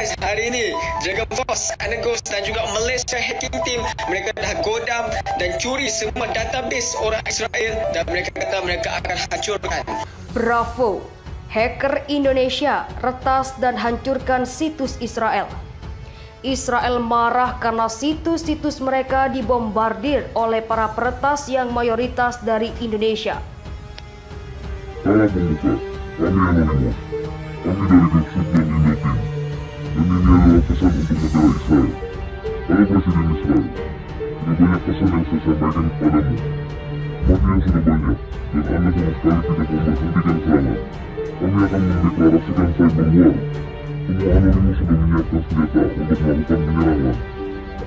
guys, hari ini Dragon Force, Anagos dan juga Malaysia Hacking Team, mereka dah godam dan curi semua database orang Israel dan mereka kata mereka akan hancurkan. Bravo! Hacker Indonesia retas dan hancurkan situs Israel. Israel marah karena situs-situs mereka dibombardir oleh para peretas yang mayoritas dari Indonesia. Salam pembuka, kami Anonymous. Kami dari Group dan Indoteam. Dan ini adalah pesan untuk negara Israel. Kalau Presiden Israel, sudah banyak pesan yang saya sampaikan kepadamu. Matinya sudah banyak, dan Anda sama sekali tidak memberhentikan serangan. Kami akan mendeklarasikan cyber war. Semua Anonymous sudah menyiapkan senjata untuk melakukan penyerangan.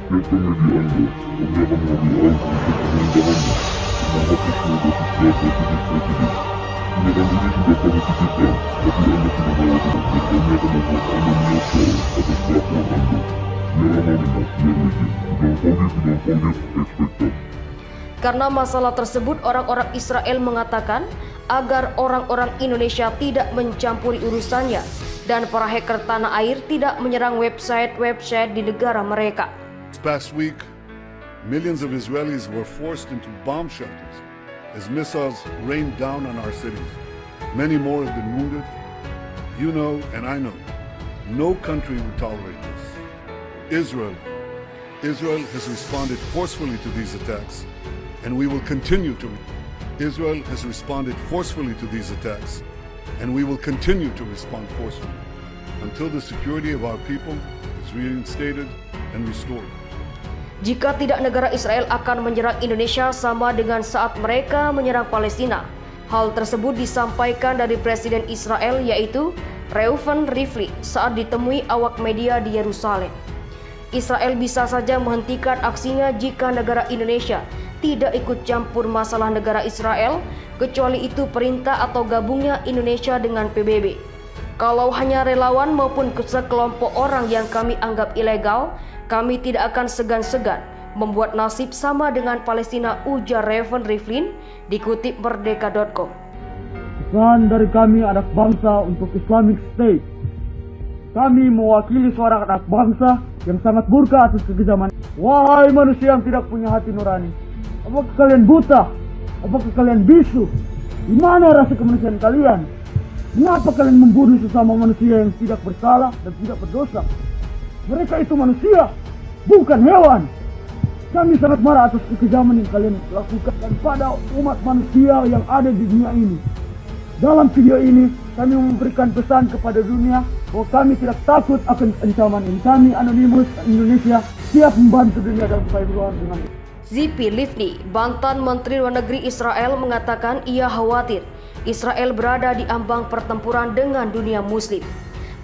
Siapkan media Anda, kami akan mengambil alih untuk pemerintahannya. Menghapus seluruh situs-situs Presiden. Tindakan ini sudah kami pikirkan, tapi Anda sudah melakukan dan kami akan membuat Anda menyesal atas kelakuan Anda. Biar Anonymous, biar legit. Don't forget, expect us. Karena masalah tersebut, orang-orang Israel mengatakan agar orang-orang Indonesia tidak mencampuri urusannya dan para hacker tanah air tidak menyerang website-website di negara mereka. This past week, millions of Israelis were forced into bomb shelters as missiles rained down on our cities. Many more have been wounded. You know, and I know, no country would tolerate this. Israel has responded forcefully to these attacks, and we will continue to. Israel has responded forcefully to these attacks, and we will continue to respond forcefully until the security of our people is reinstated and restored. Jika tidak, negara Israel akan menyerang Indonesia sama dengan saat mereka menyerang Palestina. Hal tersebut disampaikan dari Presiden Israel yaitu Reuven Rivlin saat ditemui awak media di Yerusalem. Israel bisa saja menghentikan aksinya jika negara Indonesia tidak ikut campur masalah negara Israel, kecuali itu perintah atau gabungnya Indonesia dengan PBB. Kalau hanya relawan maupun sekelompok orang yang kami anggap ilegal, kami tidak akan segan-segan membuat nasib sama dengan Palestina, ujar Reuven Rivlin, dikutip merdeka.com. Pesan dari kami anak bangsa untuk Islamic State. Kami mewakili suara anak bangsa yang sangat murka atas kekejaman. Wahai manusia yang tidak punya hati nurani, apakah kalian buta? Apakah kalian bisu? Di mana rasa kemanusiaan kalian? Mengapa kalian membunuh sesama manusia yang tidak bersalah dan tidak berdosa? Mereka itu manusia, bukan hewan. Kami sangat marah atas kekejaman yang kalian lakukan pada umat manusia yang ada di dunia ini. Dalam video ini, kami memberikan pesan kepada dunia bahwa kami tidak takut akan ancaman ini. Kami Anonymous Indonesia siap membantu dunia dalam cyber war dengan Tzipi Livni, mantan Menteri Luar Negeri Israel, mengatakan ia khawatir Israel berada di ambang pertempuran dengan dunia Muslim.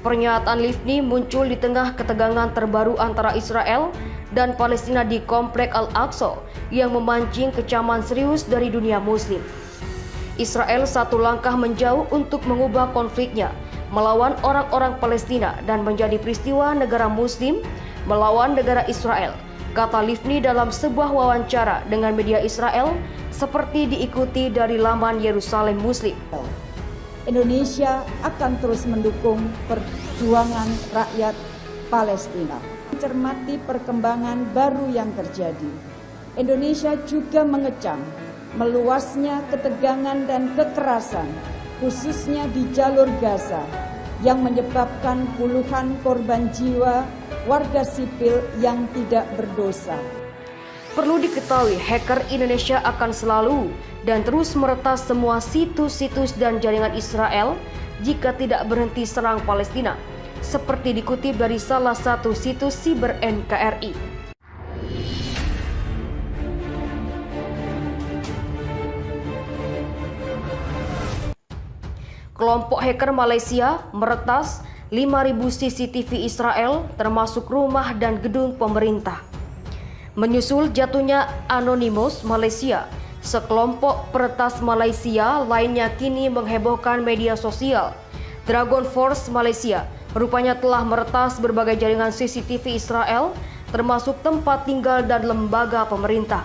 Pernyataan Livni muncul di tengah ketegangan terbaru antara Israel dan Palestina di Komplek Al-Aqsa yang memancing kecaman serius dari dunia Muslim. Israel satu langkah menjauh untuk mengubah konfliknya melawan orang-orang Palestina dan menjadi peristiwa negara Muslim melawan negara Israel, kata Livni dalam sebuah wawancara dengan media Israel seperti diikuti dari laman Yerusalem Muslim. Indonesia akan terus mendukung perjuangan rakyat Palestina. Mencermati perkembangan baru yang terjadi, Indonesia juga mengecam meluasnya ketegangan dan kekerasan, khususnya di jalur Gaza, yang menyebabkan puluhan korban jiwa warga sipil yang tidak berdosa. Perlu diketahui, hacker Indonesia akan selalu dan terus meretas semua situs-situs dan jaringan Israel jika tidak berhenti serang Palestina, seperti dikutip dari salah satu situs siber NKRI. Kelompok hacker Malaysia meretas 5.000 CCTV Israel termasuk rumah dan gedung pemerintah. Menyusul jatuhnya Anonymous Malaysia, sekelompok peretas Malaysia lainnya kini menghebohkan media sosial. Dragon Force Malaysia rupanya telah meretas berbagai jaringan CCTV Israel termasuk tempat tinggal dan lembaga pemerintah.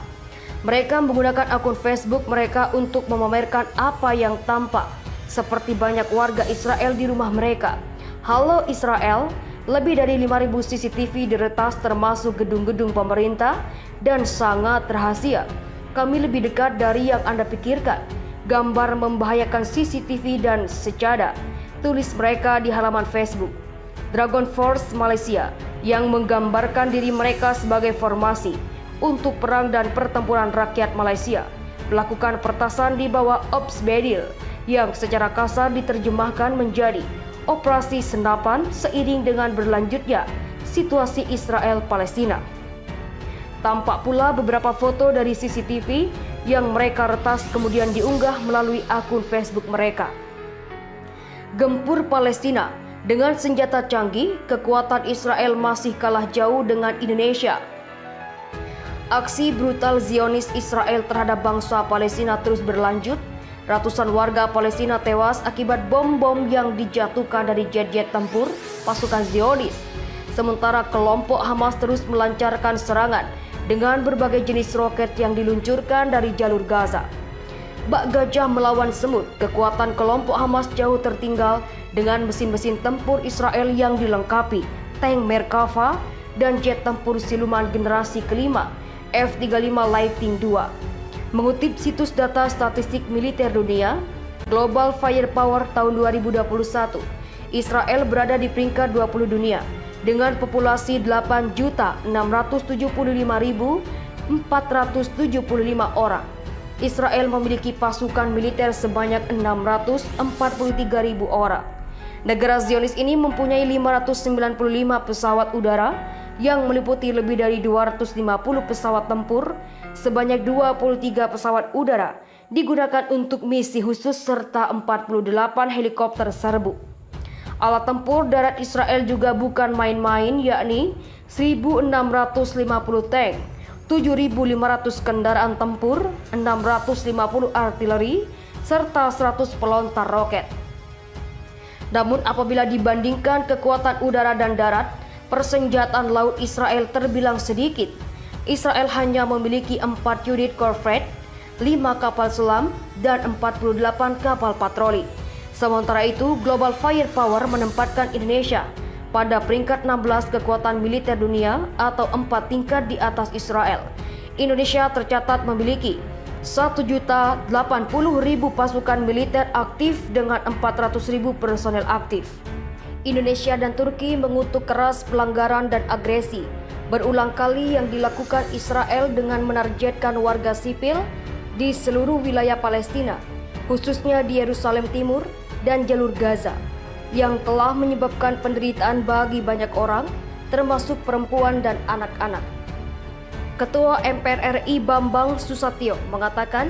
Mereka menggunakan akun Facebook mereka untuk memamerkan apa yang tampak, seperti banyak warga Israel di rumah mereka. Halo Israel, Lebih dari 5.000 CCTV diretas termasuk gedung-gedung pemerintah dan sangat rahasia. Kami lebih dekat dari yang Anda pikirkan. Gambar membahayakan CCTV dan sejadah, tulis mereka di halaman Facebook. Dragon Force Malaysia yang menggambarkan diri mereka sebagai formasi untuk perang dan pertempuran rakyat Malaysia melakukan pertasan di bawah Ops Bedil yang secara kasar diterjemahkan menjadi operasi senapan seiring dengan berlanjutnya situasi Israel-Palestina. Tampak pula beberapa foto dari CCTV yang mereka retas kemudian diunggah melalui akun Facebook mereka. Gempur Palestina dengan senjata canggih, kekuatan Israel masih kalah jauh dengan Indonesia. Aksi brutal Zionis Israel terhadap bangsa Palestina terus berlanjut. Ratusan warga Palestina tewas akibat bom-bom yang dijatuhkan dari jet-jet tempur pasukan Zionis. Sementara kelompok Hamas terus melancarkan serangan dengan berbagai jenis roket yang diluncurkan dari jalur Gaza. Bak gajah melawan semut, kekuatan kelompok Hamas jauh tertinggal dengan mesin-mesin tempur Israel yang dilengkapi tank Merkava dan jet tempur siluman generasi kelima F-35 Lightning II. Mengutip situs data statistik militer dunia, Global Firepower tahun 2021, Israel berada di peringkat 20 dunia dengan populasi 8.675.475 orang. Israel memiliki pasukan militer sebanyak 643.000 orang. Negara Zionis ini mempunyai 595 pesawat udara yang meliputi lebih dari 250 pesawat tempur, sebanyak 23 pesawat udara digunakan untuk misi khusus serta 48 helikopter serbu. Alat tempur darat Israel juga bukan main-main, yakni 1.650 tank, 7.500 kendaraan tempur, 650 artileri, serta 100 pelontar roket. Namun apabila dibandingkan kekuatan udara dan darat, persenjataan laut Israel terbilang sedikit. Israel hanya memiliki 4 unit korvet, 5 kapal selam, dan 48 kapal patroli. Sementara itu, Global Firepower menempatkan Indonesia pada peringkat 16 kekuatan militer dunia atau 4 tingkat di atas Israel. Indonesia tercatat memiliki 1.080.000 pasukan militer aktif dengan 400.000 personel aktif. Indonesia dan Turki mengutuk keras pelanggaran dan agresi berulang kali yang dilakukan Israel dengan menargetkan warga sipil di seluruh wilayah Palestina, khususnya di Yerusalem Timur dan jalur Gaza, yang telah menyebabkan penderitaan bagi banyak orang, termasuk perempuan dan anak-anak. Ketua MPR RI Bambang Susatyo mengatakan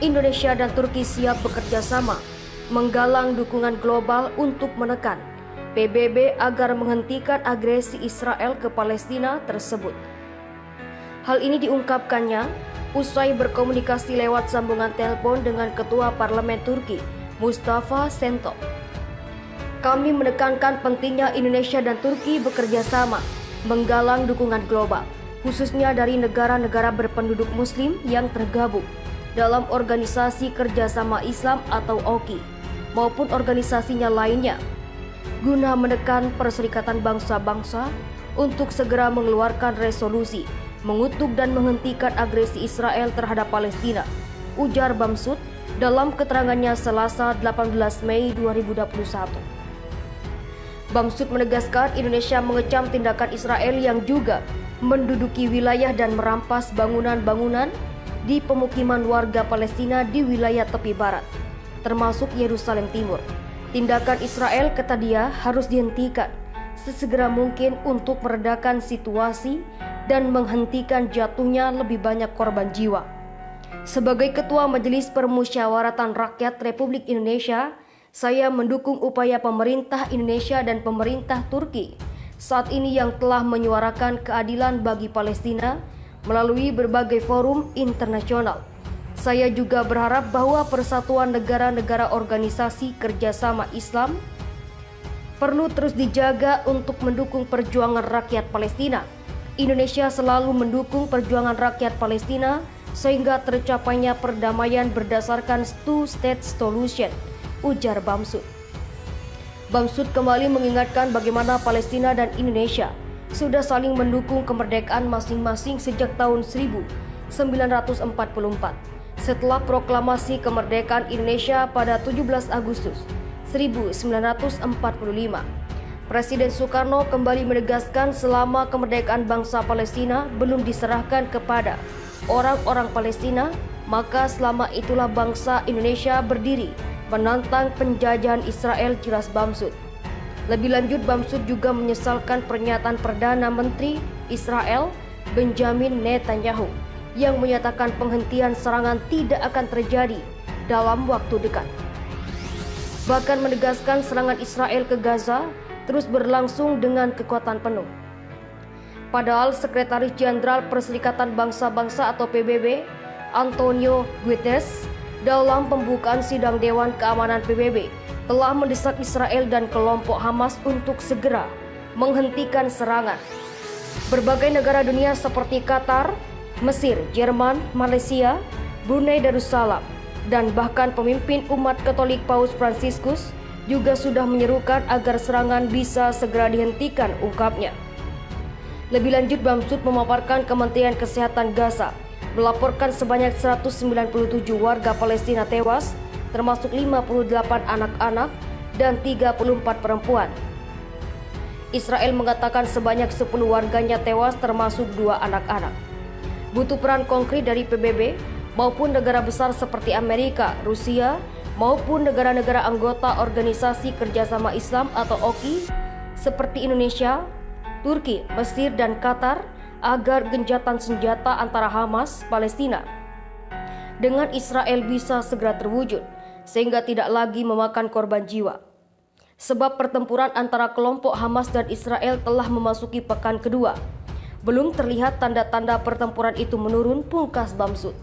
Indonesia dan Turki siap bekerja sama, menggalang dukungan global untuk menekan PBB agar menghentikan agresi Israel ke Palestina tersebut. Hal ini diungkapkannya usai berkomunikasi lewat sambungan telepon dengan Ketua Parlemen Turki, Mustafa Sentop. Kami menekankan pentingnya Indonesia dan Turki bekerja sama, menggalang dukungan global, khususnya dari negara-negara berpenduduk Muslim yang tergabung dalam Organisasi Kerjasama Islam atau OKI, maupun organisasinya lainnya, guna menekan Perserikatan Bangsa-Bangsa untuk segera mengeluarkan resolusi mengutuk dan menghentikan agresi Israel terhadap Palestina, ujar Bamsud dalam keterangannya Selasa 18 Mei 2021. Bamsud menegaskan Indonesia mengecam tindakan Israel yang juga menduduki wilayah dan merampas bangunan-bangunan di pemukiman warga Palestina di wilayah tepi barat, termasuk Yerusalem Timur. Tindakan Israel, kata dia, harus dihentikan sesegera mungkin untuk meredakan situasi dan menghentikan jatuhnya lebih banyak korban jiwa. Sebagai Ketua Majelis Permusyawaratan Rakyat Republik Indonesia, saya mendukung upaya pemerintah Indonesia dan pemerintah Turki saat ini yang telah menyuarakan keadilan bagi Palestina melalui berbagai forum internasional. Saya juga berharap bahwa persatuan negara-negara organisasi kerjasama Islam perlu terus dijaga untuk mendukung perjuangan rakyat Palestina. Indonesia selalu mendukung perjuangan rakyat Palestina sehingga tercapainya perdamaian berdasarkan two-state solution, ujar Bamsud. Bamsud kembali mengingatkan bagaimana Palestina dan Indonesia sudah saling mendukung kemerdekaan masing-masing sejak tahun 1944 setelah proklamasi kemerdekaan Indonesia pada 17 Agustus 1945. Presiden Soekarno kembali menegaskan selama kemerdekaan bangsa Palestina belum diserahkan kepada orang-orang Palestina, maka selama itulah bangsa Indonesia berdiri menantang penjajahan Israel, jelas Bamsud. Lebih lanjut, Bamsud juga menyesalkan pernyataan Perdana Menteri Israel Benjamin Netanyahu yang menyatakan penghentian serangan tidak akan terjadi dalam waktu dekat. Bahkan menegaskan serangan Israel ke Gaza terus berlangsung dengan kekuatan penuh. Padahal Sekretaris Jenderal Perserikatan Bangsa-Bangsa atau PBB, Antonio Guterres, dalam pembukaan sidang Dewan Keamanan PBB telah mendesak Israel dan kelompok Hamas untuk segera menghentikan serangan. Berbagai negara dunia seperti Qatar, Mesir, Jerman, Malaysia, Brunei Darussalam, dan bahkan pemimpin umat Katolik Paus Fransiskus juga sudah menyerukan agar serangan bisa segera dihentikan, ungkapnya. Lebih lanjut, Bamsud memaparkan Kementerian Kesehatan Gaza melaporkan sebanyak 197 warga Palestina tewas, termasuk 58 anak-anak dan 34 perempuan. Israel mengatakan sebanyak 10 warganya tewas, termasuk 2 anak-anak. Butuh peran konkret dari PBB maupun negara besar seperti Amerika, Rusia, maupun negara-negara anggota Organisasi Kerjasama Islam atau OKI seperti Indonesia, Turki, Mesir, dan Qatar agar gencatan senjata antara Hamas, Palestina dengan Israel bisa segera terwujud sehingga tidak lagi memakan korban jiwa. Sebab pertempuran antara kelompok Hamas dan Israel telah memasuki pekan kedua. Belum terlihat tanda-tanda pertempuran itu menurun, pungkas Bamsud.